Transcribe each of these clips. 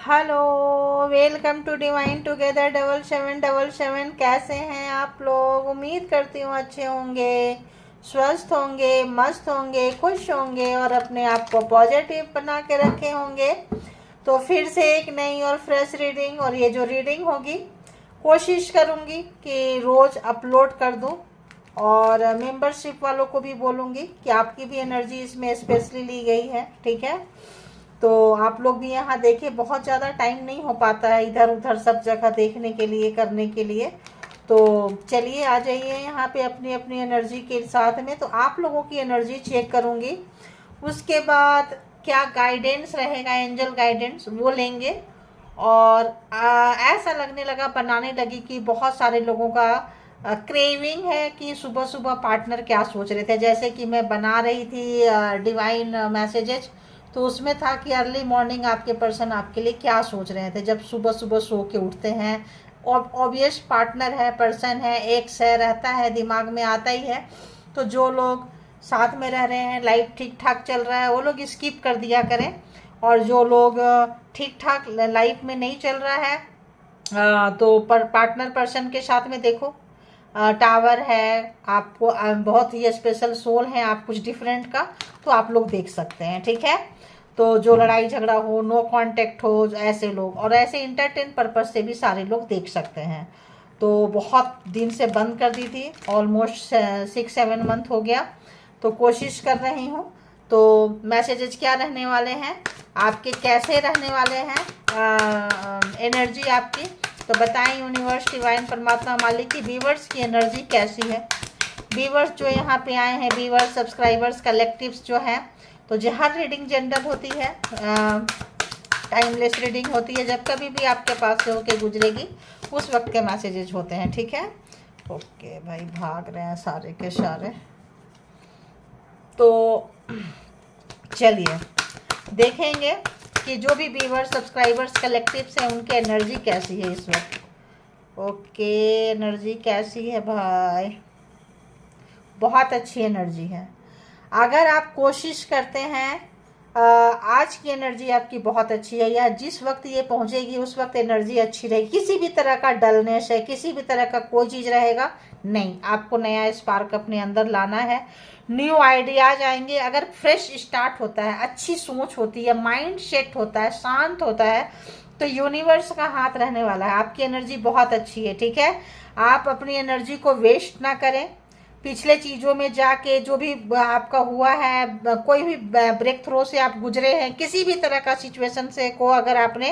Hello, welcome to divine together 7777। कैसे हैं आप लोग? उम्मीद करती हूँ अच्छे होंगे, स्वस्थ होंगे, मस्त होंगे, खुश होंगे और अपने आप को पॉजिटिव बना के रखे होंगे। तो फिर से एक नई और फ्रेश रीडिंग, और ये जो रीडिंग होगी कोशिश करूँगी कि रोज़ अपलोड कर दूँ, और मेंबरशिप वालों को भी बोलूँगी कि आपकी भी एनर्जी इसमें स्पेशली ली गई है। ठीक है, तो आप लोग भी यहाँ देखिए, बहुत ज़्यादा टाइम नहीं हो पाता है इधर उधर सब जगह देखने के लिए, करने के लिए। तो चलिए आ जाइए यहाँ पे अपनी अपनी एनर्जी के साथ में। तो आप लोगों की एनर्जी चेक करूँगी, उसके बाद क्या गाइडेंस रहेगा, एंजल गाइडेंस वो लेंगे। और ऐसा लगने लगा, बनाने लगी कि बहुत सारे लोगों का क्रेविंग है कि सुबह सुबह पार्टनर क्या सोच रहे थे। जैसे कि मैं बना रही थी डिवाइन मैसेजेस, तो उसमें था कि अर्ली मॉर्निंग आपके पर्सन आपके लिए क्या सोच रहे थे जब सुबह सुबह सो के उठते हैं। ऑब्वियस पार्टनर है, पर्सन है, एक से रहता है, दिमाग में आता ही है। तो जो लोग साथ में रह रहे हैं, लाइफ ठीक ठाक चल रहा है, वो लोग स्किप कर दिया करें। और जो लोग ठीक ठाक लाइफ में नहीं चल रहा है, तो पार्टनर पर्सन के साथ में देखो टावर है, आपको बहुत ही स्पेशल सोल है आप कुछ डिफरेंट का, तो आप लोग देख सकते हैं। ठीक है, तो जो लड़ाई झगड़ा हो, नो कांटेक्ट हो, ऐसे लोग, और ऐसे इंटरटेन पर्पज से भी सारे लोग देख सकते हैं। तो बहुत दिन से बंद कर दी थी, ऑलमोस्ट 6-7 मंथ हो गया, तो कोशिश कर रही हूँ। तो मैसेजेस क्या रहने वाले हैं आपके, कैसे रहने वाले हैं एनर्जी आपकी, तो बताएं यूनिवर्स, डिवाइन, परमात्मा, मालिक की व्यूवर्स की एनर्जी कैसी है। व्यूवर्स जो यहाँ पे आए हैं, व्यूवर्स, सब्सक्राइबर्स, कलेक्टिव्स जो हैं, तो हर रीडिंग जेंडर होती है, टाइमलेस रीडिंग होती है। जब कभी भी आपके पास से होके गुजरेगी उस वक्त के मैसेजेस होते हैं। ठीक है, ओके भाई, भाग रहे हैं सारे के सारे। तो चलिए देखेंगे कि जो भी व्यूवर्स, सब्सक्राइबर्स, कलेक्टिव्स हैं, उनकी एनर्जी कैसी है इस वक्त। ओके, एनर्जी कैसी है भाई? बहुत अच्छी एनर्जी है। अगर आप कोशिश करते हैं, आज की एनर्जी आपकी बहुत अच्छी है, या जिस वक्त ये पहुंचेगी उस वक्त एनर्जी अच्छी रहेगी। किसी भी तरह का डलनेस है, किसी भी तरह का कोई चीज़ रहेगा नहीं, आपको नया स्पार्क अपने अंदर लाना है, न्यू आइडियाज आएंगे। अगर फ्रेश स्टार्ट होता है, अच्छी सोच होती है, माइंड सेट होता है, शांत होता है, तो यूनिवर्स का हाथ रहने वाला है। आपकी एनर्जी बहुत अच्छी है। ठीक है, आप अपनी एनर्जी को वेस्ट ना करें। पिछले चीज़ों में जाके जो भी आपका हुआ है, कोई भी ब्रेक थ्रो से आप गुजरे हैं, किसी भी तरह का सिचुएशन से को अगर आपने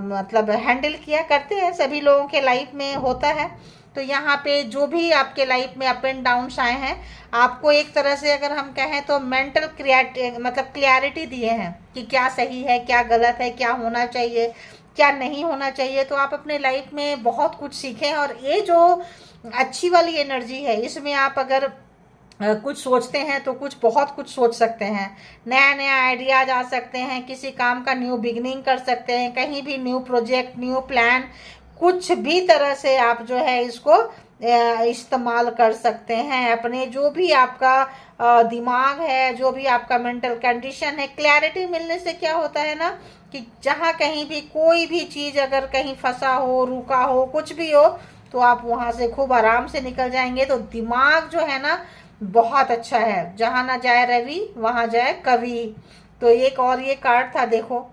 मतलब हैंडल किया, करते हैं, सभी लोगों के लाइफ में होता है। तो यहाँ पे जो भी आपके लाइफ में अप एंड डाउन्स आए हैं, आपको एक तरह से अगर हम कहें तो मेंटल क्लियरिटी दिए हैं कि क्या सही है, क्या गलत है, क्या होना चाहिए, क्या नहीं होना चाहिए। तो आप अपने लाइफ में बहुत कुछ सीखें, और ये जो अच्छी वाली एनर्जी है, इसमें आप अगर कुछ सोचते हैं तो बहुत कुछ सोच सकते हैं, नया नया आइडियाज आ सकते हैं, किसी काम का न्यू बिगनिंग कर सकते हैं, कहीं भी न्यू प्रोजेक्ट, न्यू प्लान, कुछ भी तरह से आप जो है इसको इस्तेमाल कर सकते हैं। अपने जो भी आपका दिमाग है, जो भी आपका मेंटल कंडीशन है, क्लैरिटी मिलने से क्या होता है ना, कि जहाँ कहीं भी कोई भी चीज़ अगर कहीं फंसा हो, रुका हो, कुछ भी हो, तो आप वहाँ से खूब आराम से निकल जाएंगे। तो दिमाग जो है ना बहुत अच्छा है, जहाँ ना जाए रवि वहाँ जाए कवि। तो एक और ये कार्ड था, देखो,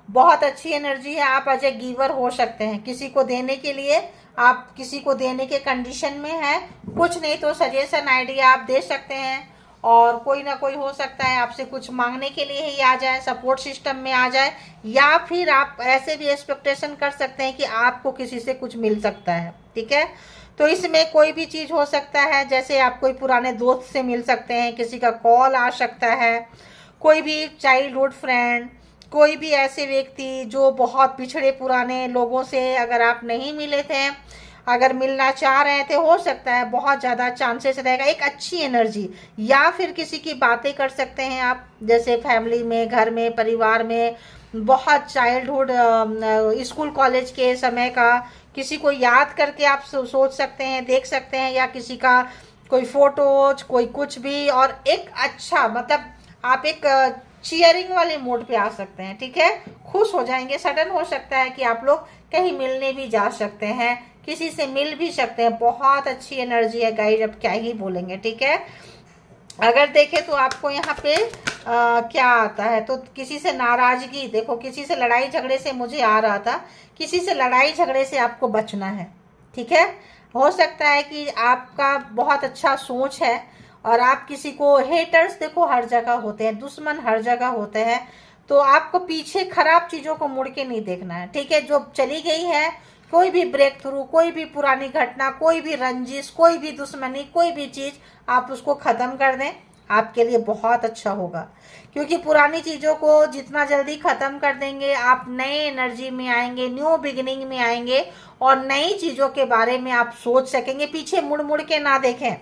बहुत अच्छी एनर्जी है। आप एज ए गिवर हो सकते हैं, किसी को देने के लिए, आप किसी को देने के कंडीशन में है, कुछ नहीं तो सजेशन आइडिया आप दे सकते हैं। और कोई ना कोई हो सकता है आपसे कुछ मांगने के लिए ही आ जाए, सपोर्ट सिस्टम में आ जाए, या फिर आप ऐसे भी एक्सपेक्टेशन कर सकते हैं कि आपको किसी से कुछ मिल सकता है। ठीक है, तो इसमें कोई भी चीज़ हो सकता है, जैसे आप कोई पुराने दोस्त से मिल सकते हैं, किसी का कॉल आ सकता है, कोई भी चाइल्डहुड फ्रेंड, कोई भी ऐसे व्यक्ति जो बहुत पिछड़े पुराने लोगों से अगर आप नहीं मिले थे, अगर मिलना चाह रहे थे, हो सकता है, बहुत ज़्यादा चांसेस रहेगा, एक अच्छी एनर्जी। या फिर किसी की बातें कर सकते हैं आप, जैसे फैमिली में, घर में, परिवार में, बहुत चाइल्डहुड, स्कूल कॉलेज के समय का किसी को याद करके आप सोच सकते हैं, देख सकते हैं, या किसी का कोई फोटोज, कोई कुछ भी। और एक अच्छा मतलब आप एक चीयरिंग वाले मोड पे आ सकते हैं, ठीक है। खुश हो जाएंगे, सडन हो सकता है कि आप लोग कहीं मिलने भी जा सकते हैं, किसी से मिल भी सकते हैं। बहुत अच्छी एनर्जी है गाइस, अब क्या ही बोलेंगे, ठीक है। अगर देखें तो आपको यहाँ पे क्या आता है, तो किसी से नाराजगी, देखो किसी से लड़ाई झगड़े से मुझे आ रहा था, किसी से लड़ाई झगड़े से आपको बचना है, ठीक है। हो सकता है कि आपका बहुत अच्छा सोच है और आप किसी को, हेटर्स देखो हर जगह होते हैं, दुश्मन हर जगह होते हैं, तो आपको पीछे खराब चीज़ों को मुड़ के नहीं देखना है, ठीक है। जो चली गई है, कोई भी ब्रेक थ्रू, कोई भी पुरानी घटना, कोई भी रंजिश, कोई भी दुश्मनी, कोई भी चीज़, आप उसको ख़त्म कर दें, आपके लिए बहुत अच्छा होगा। क्योंकि पुरानी चीज़ों को जितना जल्दी ख़त्म कर देंगे, आप नए एनर्जी में आएंगे, न्यू बिगिनिंग में आएंगे और नई चीज़ों के बारे में आप सोच सकेंगे। पीछे मुड़ मुड़ के ना देखें,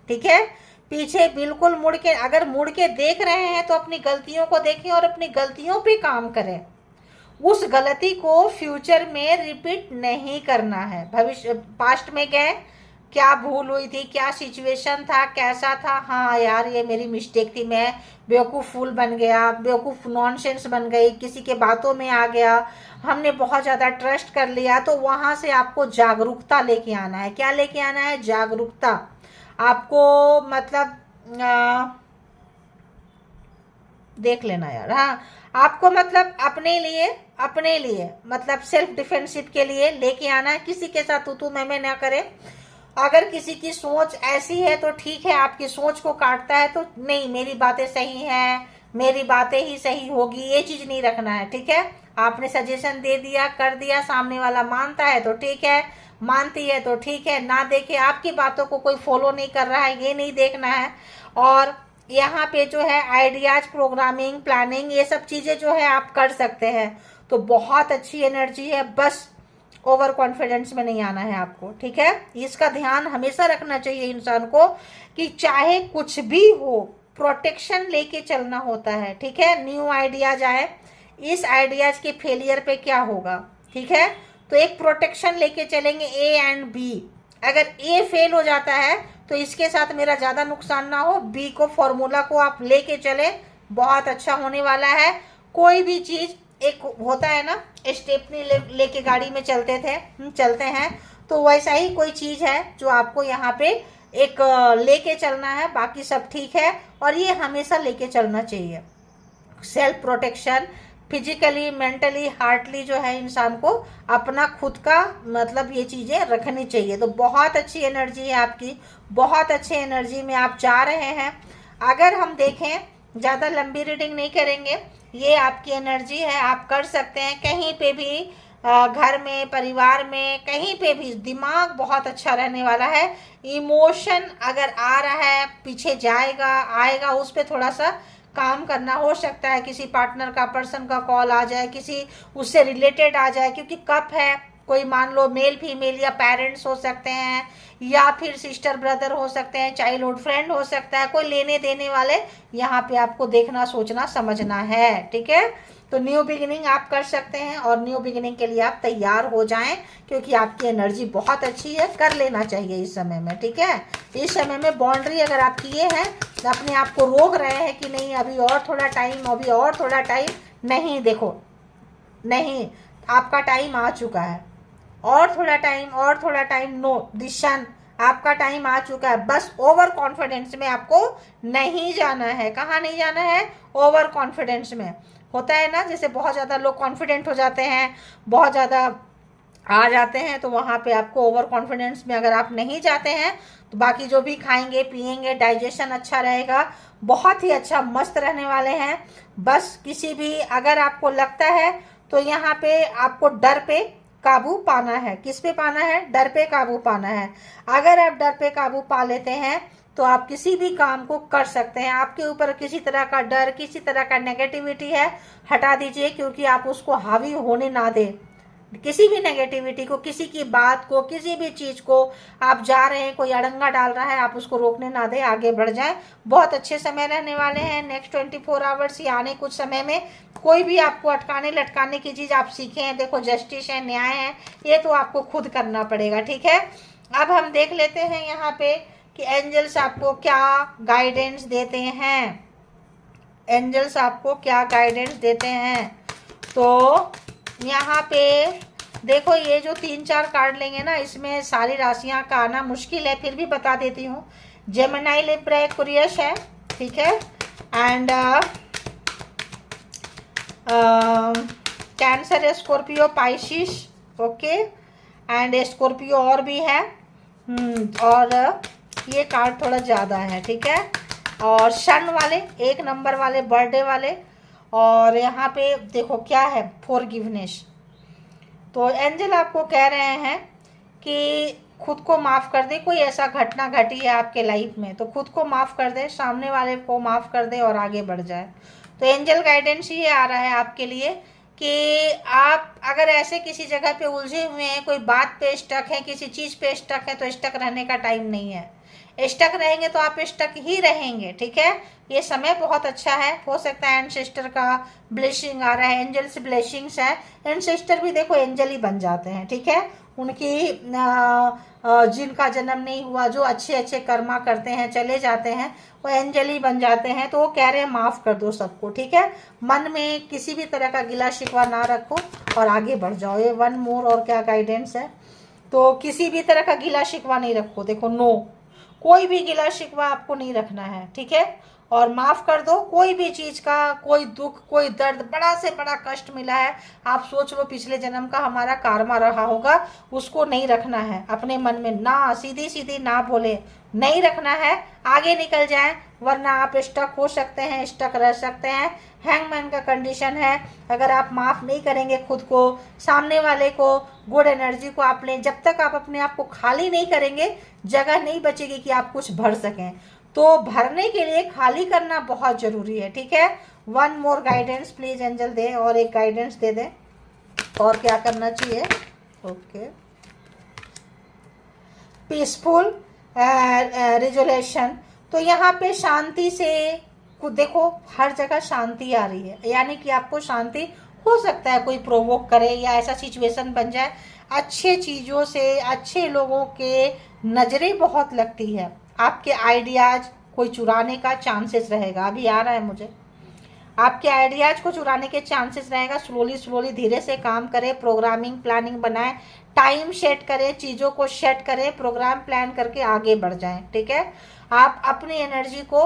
ठीक है। पीछे बिल्कुल मुड़ के, अगर मुड़ के देख रहे हैं तो अपनी गलतियों को देखें और अपनी गलतियों पे काम करें। उस गलती को फ्यूचर में रिपीट नहीं करना है। भविष्य, पास्ट में गए, क्या भूल हुई थी, क्या सिचुएशन था, कैसा था, हाँ यार ये मेरी मिस्टेक थी, मैं बेवकूफ़ फूल बन गया, बेवकूफ़ नॉनसेंस बन गई, किसी के बातों में आ गया, हमने बहुत ज़्यादा ट्रस्ट कर लिया। तो वहाँ से आपको जागरूकता लेके आना है। क्या लेके आना है? जागरूकता। आपको मतलब देख लेना यार, हाँ, आपको मतलब अपने लिए मतलब सेल्फ डिफेंसिव के लिए लेके आना है। किसी के साथ तू मैं ना करे। अगर किसी की सोच ऐसी है तो ठीक है, आपकी सोच को काटता है तो नहीं, मेरी बातें सही हैं, मेरी बातें ही सही होगी, ये चीज नहीं रखना है, ठीक है। आपने सजेशन दे दिया, कर दिया, सामने वाला मानता है तो ठीक है, मानती है तो ठीक है, ना देखे, आपकी बातों को कोई फॉलो नहीं कर रहा है, ये नहीं देखना है। और यहाँ पे जो है आइडियाज, प्रोग्रामिंग, प्लानिंग, ये सब चीज़ें जो है आप कर सकते हैं। तो बहुत अच्छी एनर्जी है, बस ओवर कॉन्फिडेंस में नहीं आना है आपको, ठीक है। इसका ध्यान हमेशा रखना चाहिए इंसान को कि चाहे कुछ भी हो, प्रोटेक्शन लेके चलना होता है, ठीक है। न्यू आइडियाज आए, इस आइडियाज के फेलियर पे क्या होगा, ठीक है। तो एक प्रोटेक्शन लेके चलेंगे, ए एंड बी। अगर ए फेल हो जाता है तो इसके साथ मेरा ज़्यादा नुकसान ना हो, बी को, फॉर्मूला को आप लेके चले, बहुत अच्छा होने वाला है। कोई भी चीज़, एक होता है ना, स्टेपनी लेके गाड़ी में चलते हैं, तो वैसा ही कोई चीज़ है जो आपको यहाँ पे एक लेके चलना है, बाकी सब ठीक है। और ये हमेशा लेके चलना चाहिए। Self protection, physically, mentally, heartly जो है इंसान को अपना खुद का मतलब ये चीज़ें रखनी चाहिए। तो बहुत अच्छी एनर्जी है आपकी, बहुत अच्छे एनर्जी में आप जा रहे हैं। अगर हम देखें, ज़्यादा लंबी रीडिंग नहीं करेंगे, ये आपकी एनर्जी है, आप कर सकते हैं कहीं पे भी, घर में, परिवार में, कहीं पे भी। दिमाग बहुत अच्छा रहने वाला है। इमोशन अगर आ रहा है, पीछे जाएगा आएगा, उस पर थोड़ा सा काम करना। हो सकता है किसी पार्टनर का, पर्सन का कॉल आ जाए, किसी उससे रिलेटेड आ जाए, क्योंकि कप है, कोई मान लो मेल फीमेल या पेरेंट्स हो सकते हैं, या फिर सिस्टर ब्रदर हो सकते हैं, चाइल्डहुड फ्रेंड हो सकता है, कोई लेने देने वाले, यहाँ पे आपको देखना, सोचना, समझना है, ठीक है। तो न्यू बिगिनिंग आप कर सकते हैं और न्यू बिगिनिंग के लिए आप तैयार हो जाएं, क्योंकि आपकी एनर्जी बहुत अच्छी है, कर लेना चाहिए इस समय में, ठीक है। इस समय में बाउंड्री अगर आप किए हैं तो अपने आप को रोक रहे हैं कि नहीं अभी और थोड़ा टाइम, अभी और थोड़ा टाइम, नहीं, देखो नहीं, आपका टाइम आ चुका है, और थोड़ा टाइम, और थोड़ा टाइम, नो, दिशन, आपका टाइम आ चुका है। बस ओवर कॉन्फिडेंस में आपको नहीं जाना है। कहाँ नहीं जाना है? ओवर कॉन्फिडेंस में। होता है ना, जैसे बहुत ज़्यादा लोग कॉन्फिडेंट हो जाते हैं, बहुत ज़्यादा आ जाते हैं, तो वहाँ पे आपको ओवर कॉन्फिडेंस में अगर आप नहीं जाते हैं तो बाकी जो भी खाएंगे पिएंगे, डाइजेशन अच्छा रहेगा, बहुत ही अच्छा, मस्त रहने वाले हैं। बस किसी भी, अगर आपको लगता है तो यहाँ पे आपको डर पे काबू पाना है। किस पे पाना है? डर पे काबू पाना है। अगर आप डर पे काबू पा लेते हैं तो आप किसी भी काम को कर सकते हैं। आपके ऊपर किसी तरह का डर, किसी तरह का नेगेटिविटी है, हटा दीजिए, क्योंकि आप उसको हावी होने ना दें। किसी भी नेगेटिविटी को, किसी की बात को, किसी भी चीज़ को आप जा रहे हैं, कोई अड़ंगा डाल रहा है, आप उसको रोकने ना दें, आगे बढ़ जाएं। बहुत अच्छे समय रहने वाले हैं नेक्स्ट 24 आवर्स, या आने कुछ समय में। कोई भी आपको अटकाने लटकाने की चीज़ आप सीखे हैं, देखो जस्टिस है, न्याय है, ये तो आपको खुद करना पड़ेगा, ठीक है। अब हम देख लेते हैं यहाँ पे कि एंजल्स आपको क्या गाइडेंस देते हैं। एंजल्स आपको क्या गाइडेंस देते हैं। तो यहाँ पे देखो, ये जो 3-4 कार्ड लेंगे ना, इसमें सारी राशियाँ का आना मुश्किल है, फिर भी बता देती हूँ। जेमिनी, लिब्रा, एक्वेरियस है, ठीक है, and cancer, Scorpio, Pisces, okay, and Scorpio और भी है। और ये कार्ड थोड़ा ज़्यादा है, ठीक है, और सन वाले, 1 नंबर वाले, बर्थडे वाले, और यहाँ पे देखो क्या है, फॉरगिवनेस। तो एंजल आपको कह रहे हैं कि खुद को माफ़ कर दे। कोई ऐसा घटना घटी है आपके लाइफ में तो खुद को माफ़ कर दे, सामने वाले को माफ़ कर दे और आगे बढ़ जाए। तो एंजल गाइडेंस ये आ रहा है आपके लिए कि आप अगर ऐसे किसी जगह पे उलझे हुए हैं, कोई बात पे स्टक है, किसी चीज़ पे स्टक है, तो स्टक रहने का टाइम नहीं है। स्टक रहेंगे तो आप स्टक ही रहेंगे, ठीक है। ये समय बहुत अच्छा है, हो सकता है एंसेस्टर का ब्लेसिंग आ रहा है, एंजल्स ब्लेसिंग्स है। एंसेस्टर भी देखो एंजल ही बन जाते हैं, ठीक है। उनकी जिनका जन्म नहीं हुआ, जो अच्छे अच्छे कर्मा करते हैं, चले जाते हैं, वो एंजल ही बन जाते हैं। तो वो कह रहे हैं माफ़ कर दो सबको, ठीक है। मन में किसी भी तरह का गिला शिकवा ना रखो और आगे बढ़ जाओ। ये 1 मोर और क्या गाइडेंस है, तो किसी भी तरह का गिला शिकवा नहीं रखो। देखो, नो, कोई भी गिला शिकवा आपको नहीं रखना है, ठीक है। और माफ़ कर दो कोई भी चीज़ का, कोई दुख, कोई दर्द, बड़ा से बड़ा कष्ट मिला है, आप सोच लो पिछले जन्म का हमारा कार्मा रहा होगा, उसको नहीं रखना है अपने मन में। ना सीधी सीधी ना बोले, नहीं रखना है, आगे निकल जाए, वरना आप स्टक हो सकते हैं, स्टक रह सकते हैं। हैंगमैन का कंडीशन है, अगर आप माफ़ नहीं करेंगे खुद को, सामने वाले को, गुड एनर्जी को आप लें, जब तक आप अपने आप को खाली नहीं करेंगे, जगह नहीं बचेगी कि आप कुछ भर सकें। तो भरने के लिए खाली करना बहुत ज़रूरी है, ठीक है। 1 मोर गाइडेंस प्लीज़ एंजल दे, और एक गाइडेंस दे दें, और क्या करना चाहिए। Okay, peaceful resolution. तो यहाँ पे शांति से देखो, हर जगह शांति आ रही है, यानी कि आपको शांति, हो सकता है कोई प्रोवोक करे या ऐसा सिचुएशन बन जाए, अच्छे चीज़ों से, अच्छे लोगों के नज़रें बहुत लगती है, आपके आइडियाज़ कोई चुराने का चांसेस रहेगा। अभी आ रहा है मुझे, आपके आइडियाज़ को चुराने के चांसेस रहेगा। स्लोली धीरे से काम करें, प्रोग्रामिंग प्लानिंग बनाएं, टाइम सेट करें, चीज़ों को सेट करें, प्रोग्राम प्लान करके आगे बढ़ जाएं, ठीक है। आप अपनी एनर्जी को,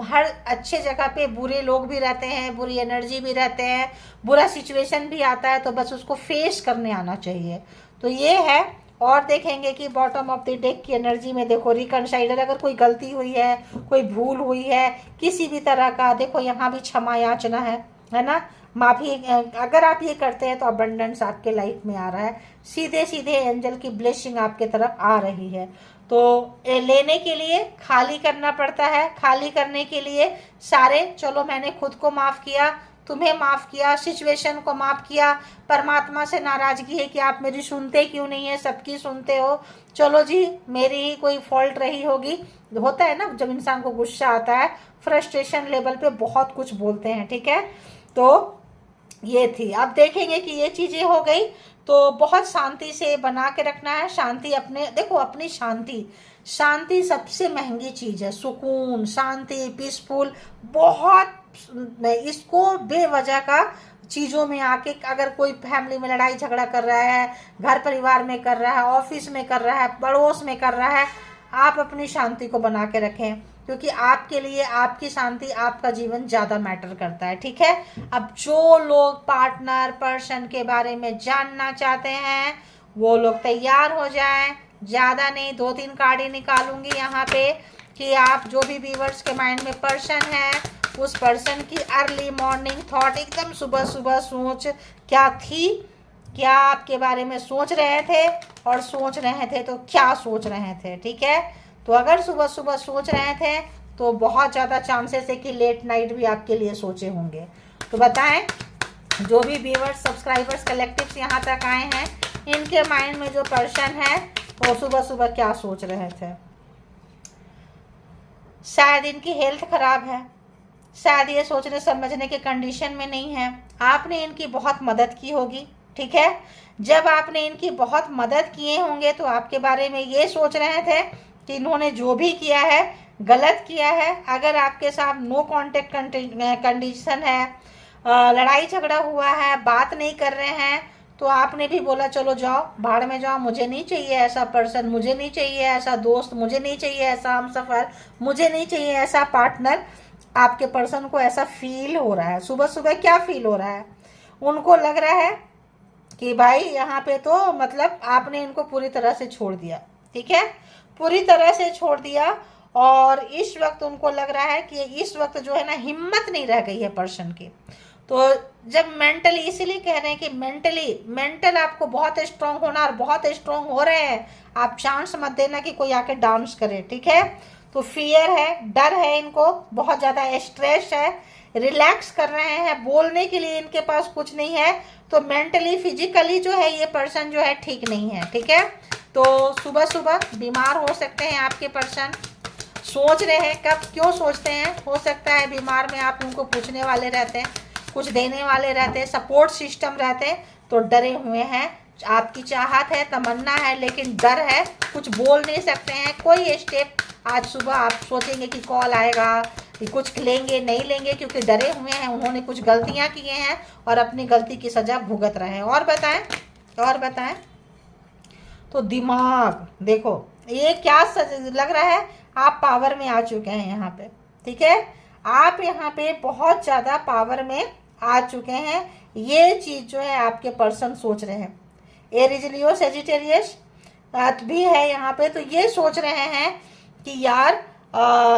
हर अच्छे जगह पे बुरे लोग भी रहते हैं, बुरी एनर्जी भी रहते हैं, बुरा सिचुएशन भी आता है, तो बस उसको फेस करने आना चाहिए। तो ये है। और देखेंगे कि बॉटम ऑफ द डेक की एनर्जी में देखो, रिकनसाइलर, अगर कोई गलती हुई है, कोई भूल हुई है किसी भी तरह का, देखो यहाँ भी क्षमा याचना है ना, माफ़ी। अगर आप ये करते हैं तो अबंडेंस आपके लाइफ में आ रहा है, सीधे सीधे एंजल की ब्लेसिंग आपके तरफ आ रही है। तो लेने के लिए खाली करना पड़ता है, खाली करने के लिए सारे, चलो मैंने खुद को माफ़ किया, तुम्हें माफ़ किया, सिचुएशन को माफ़ किया, परमात्मा से नाराज़गी है कि आप मेरी सुनते क्यों नहीं है, सबकी सुनते हो, चलो जी मेरी ही कोई फॉल्ट रही होगी। होता है ना, जब इंसान को गुस्सा आता है, फ्रस्ट्रेशन लेवल पे बहुत कुछ बोलते हैं, ठीक है। तो ये थी। अब देखेंगे कि ये चीज़ें हो गई, तो बहुत शांति से बना के रखना है। शांति अपने, देखो अपनी शांति, शांति सबसे महंगी चीज़ है। सुकून, शांति, पीसफुल, बहुत, इसको बेवजह का चीज़ों में आके, अगर कोई फैमिली में लड़ाई झगड़ा कर रहा है, घर परिवार में कर रहा है, ऑफिस में कर रहा है, पड़ोस में कर रहा है, आप अपनी शांति को बना के रखें, क्योंकि आपके लिए आपकी शांति, आपका जीवन ज़्यादा मैटर करता है, ठीक है। अब जो लोग पार्टनर, पर्सन के बारे में जानना चाहते हैं, वो लोग तैयार हो जाएं। ज़्यादा नहीं, 2-3 कार्ड ही निकालूंगी यहाँ पे, कि आप जो भी व्यूअर्स के माइंड में पर्सन है, उस पर्सन की अर्ली मॉर्निंग थॉट, एकदम सुबह सुबह सोच क्या थी, क्या आपके बारे में सोच रहे थे, और सोच रहे थे तो क्या सोच रहे थे, ठीक है। तो अगर सुबह सुबह सोच रहे थे तो बहुत ज़्यादा चांसेस है कि लेट नाइट भी आपके लिए सोचे होंगे। तो बताएं, जो भी व्यूअर्स, सब्सक्राइबर्स, कलेक्टिव्स यहाँ तक आए हैं, इनके माइंड में जो पर्सन है वो सुबह सुबह क्या सोच रहे थे। शायद इनकी हेल्थ खराब है, शायद ये सोचने समझने के कंडीशन में नहीं है, आपने इनकी बहुत मदद की होगी, ठीक है। जब आपने इनकी बहुत मदद किए होंगे तो आपके बारे में ये सोच रहे थे कि इन्होंने जो भी किया है गलत किया है। अगर आपके साथ नो कांटेक्ट कंडीशन है, लड़ाई झगड़ा हुआ है, बात नहीं कर रहे हैं, तो आपने भी बोला चलो जाओ भाड़ में जाओ, मुझे नहीं चाहिए ऐसा पर्सन, मुझे नहीं चाहिए ऐसा दोस्त, मुझे नहीं चाहिए ऐसा हमसफर, मुझे नहीं चाहिए ऐसा पार्टनर। आपके पर्सन को ऐसा फील हो रहा है। सुबह सुबह क्या फील हो रहा है, उनको लग रहा है कि भाई यहाँ पे तो मतलब आपने इनको पूरी तरह से छोड़ दिया, ठीक है, पूरी तरह से छोड़ दिया। और इस वक्त उनको लग रहा है कि इस वक्त जो है ना हिम्मत नहीं रह गई है पर्सन की। तो जब मेंटली, इसीलिए कह रहे हैं कि मेंटल आपको बहुत स्ट्रांग होना, और बहुत स्ट्रांग हो रहे हैं आप, चांस मत देना कि कोई आके डांस करे, ठीक है। तो फियर है, डर है, इनको बहुत ज़्यादा स्ट्रेस है, रिलैक्स कर रहे हैं, बोलने के लिए इनके पास कुछ नहीं है। तो मेंटली फिजिकली जो है ये पर्सन जो है ठीक नहीं है, ठीक है। तो सुबह सुबह बीमार हो सकते हैं आपके पर्सन। सोच रहे हैं, कब क्यों सोचते हैं, हो सकता है बीमार में आप उनको पूछने वाले रहते हैं, कुछ देने वाले रहते हैं, सपोर्ट सिस्टम रहते हैं, तो डरे हुए हैं। आपकी चाहत है, तमन्ना है, लेकिन डर है, कुछ बोल नहीं सकते हैं। कोई स्टेप आज सुबह आप सोचेंगे कि कॉल आएगा, कि कुछ लेंगे नहीं लेंगे, क्योंकि डरे हुए हैं। उन्होंने कुछ गलतियां की हैं और अपनी गलती की सजा भुगत रहे हैं। और बताएं तो दिमाग देखो, ये क्या लग रहा है, आप पावर में आ चुके हैं यहाँ पे, ठीक है। आप यहाँ पे बहुत ज़्यादा पावर में आ चुके हैं। ये चीज़ जो है आपके पर्सन सोच रहे हैं। एरीज लियो सेजिटेरियस भी है यहाँ पे, तो ये सोच रहे हैं कि यार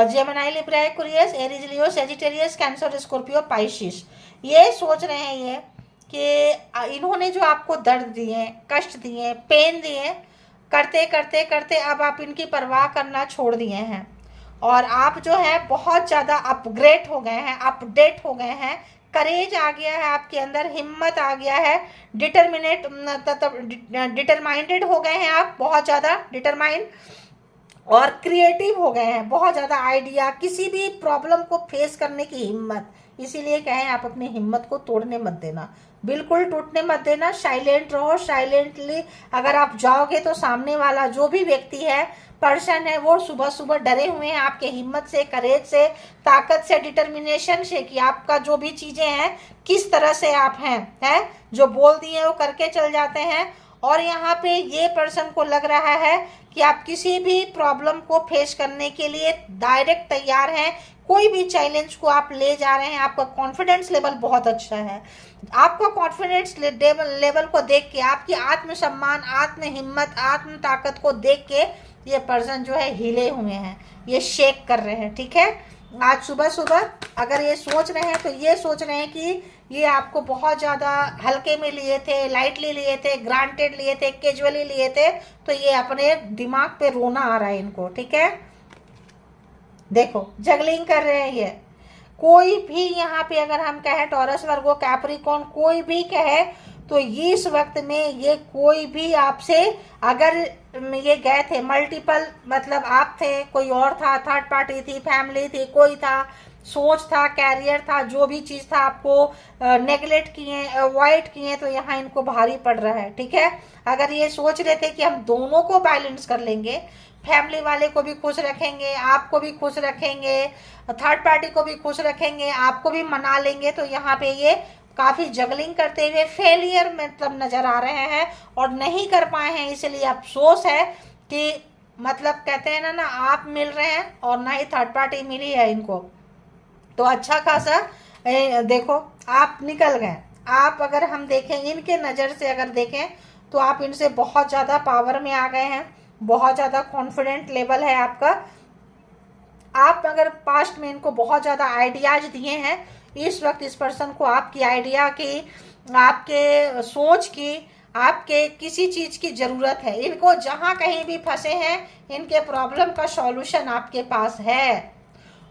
Gemini Libra Aquarius, Aries Leo Sagittarius, cancer Scorpio Pisces, ये सोच रहे हैं ये कि इन्होंने जो आपको दर्द दिए, कष्ट दिए, पेन दिए, करते करते करते अब आप इनकी परवाह करना छोड़ दिए हैं। और आप जो है बहुत ज़्यादा अपग्रेड हो गए हैं, अपडेट हो गए हैं। करेज आ गया है आपके अंदर, हिम्मत आ गया है, डिटरमाइंडेड हो गए हैं आप, बहुत ज़्यादा डिटरमाइंड, और क्रिएटिव हो गए हैं, बहुत ज़्यादा आइडिया, किसी भी प्रॉब्लम को फेस करने की हिम्मत। इसीलिए कहें आप अपनी हिम्मत को तोड़ने मत देना, बिल्कुल टूटने मत देना। साइलेंट रहो, साइलेंटली अगर आप जाओगे तो सामने वाला जो भी व्यक्ति है, पर्सन है, वो सुबह सुबह डरे हुए हैं आपके हिम्मत से, करेज से, ताकत से, डिटर्मिनेशन से, कि आपका जो भी चीज़ें हैं किस तरह से आप हैं जो बोल दिए वो करके चल जाते हैं। और यहाँ पे ये पर्सन को लग रहा है कि आप किसी भी प्रॉब्लम को फेस करने के लिए डायरेक्ट तैयार हैं। कोई भी चैलेंज को आप ले जा रहे हैं, आपका कॉन्फिडेंस लेवल बहुत अच्छा है। आपका कॉन्फिडेंस लेवल को देख के, आपकी आत्मसम्मान, आत्म हिम्मत, आत्म ताकत को देख के ये पर्सन जो है हिले हुए हैं, ये शेक कर रहे हैं, ठीक है। आज सुबह सुबह अगर ये सोच रहे हैं तो ये सोच रहे हैं कि ये आपको बहुत ज़्यादा हल्के में लिए थे, लाइटली लिए थे, ग्रांटेड लिए थे, कैजुअली लिए थे, तो ये अपने दिमाग पे रोना आ रहा है इनको, ठीक है। देखो जगलिंग कर रहे हैं ये। कोई भी यहाँ पे अगर हम कहें टॉरस, वर्गो, कैप्रिकॉर्न, कोई भी कहे तो इस वक्त में ये कोई भी आपसे, अगर ये गए थे मल्टीपल, मतलब आप थे, कोई और था, थर्ड पार्टी थी, फैमिली थी, कोई था, सोच था, कैरियर था, जो भी चीज़ था आपको नेगलेक्ट किए, अवॉइड किए, तो यहाँ इनको भारी पड़ रहा है, ठीक है। अगर ये सोच रहे थे कि हम दोनों को बैलेंस कर लेंगे, फैमिली वाले को भी खुश रखेंगे, आपको भी खुश रखेंगे, थर्ड पार्टी को भी खुश रखेंगे, आपको भी मना लेंगे, तो यहाँ पे ये काफ़ी जगलिंग करते हुए फेलियर मतलब नज़र आ रहे हैं और नहीं कर पाए हैं। इसलिए अफसोस है कि मतलब कहते हैं ना आप मिल रहे हैं और ना ही थर्ड पार्टी मिली है इनको। तो अच्छा खासा देखो आप निकल गए। आप अगर हम देखें इनके नज़र से, अगर देखें तो आप इनसे बहुत ज़्यादा पावर में आ गए हैं, बहुत ज़्यादा कॉन्फिडेंट लेवल है आपका। आप अगर पास्ट में इनको बहुत ज़्यादा आइडियाज दिए हैं, इस वक्त इस पर्सन को आपकी आइडिया की, आपके सोच की, आपके किसी चीज़ की ज़रूरत है। इनको जहाँ कहीं भी फंसे हैं, इनके प्रॉब्लम का सॉल्यूशन आपके पास है।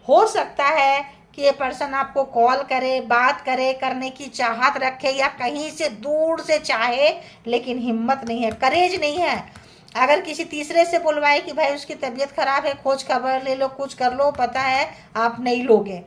हो सकता है कि ये पर्सन आपको कॉल करे, बात करे, करने की चाहत रखे, या कहीं से दूर से चाहे, लेकिन हिम्मत नहीं है, करेज नहीं है। अगर किसी तीसरे से बुलवाए कि भाई उसकी तबीयत खराब है, खोज खबर ले लो, कुछ कर लो, पता है आप नहीं लोगे।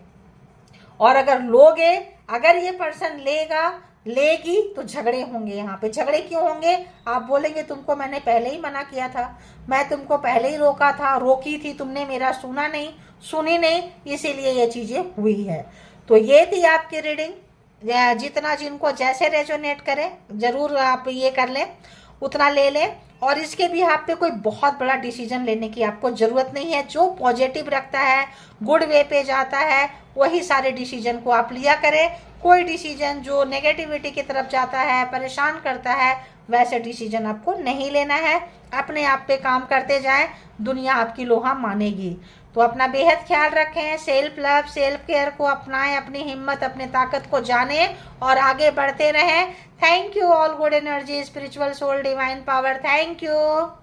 और अगर लोगे, अगर ये पर्सन लेगा लेगी तो झगड़े होंगे। यहाँ पे झगड़े क्यों होंगे? आप बोलेंगे तुमको मैंने पहले ही मना किया था, मैं तुमको पहले ही रोका था, रोकी थी, तुमने मेरा सुना नहीं, सुनी नहीं, इसीलिए ये चीजें हुई है। तो ये थी आपकी रीडिंग। जितना जिनको जैसे रेजोनेट करे जरूर आप ये कर लें, उतना ले लें। और इसके भी आप पे कोई बहुत बड़ा डिसीजन लेने की आपको ज़रूरत नहीं है। जो पॉजिटिव रखता है, गुड वे पे जाता है, वही सारे डिसीजन को आप लिया करें। कोई डिसीजन जो नेगेटिविटी की तरफ जाता है, परेशान करता है, वैसे डिसीजन आपको नहीं लेना है। अपने आप पे काम करते जाएं, दुनिया आपकी लोहा मानेगी। तो अपना बेहद ख्याल रखें, सेल्फ लव, सेल्फ केयर को अपनाएं, अपनी हिम्मत, अपनी ताकत को जानें और आगे बढ़ते रहें। Thank you all good energy, spiritual soul, divine power. Thank you.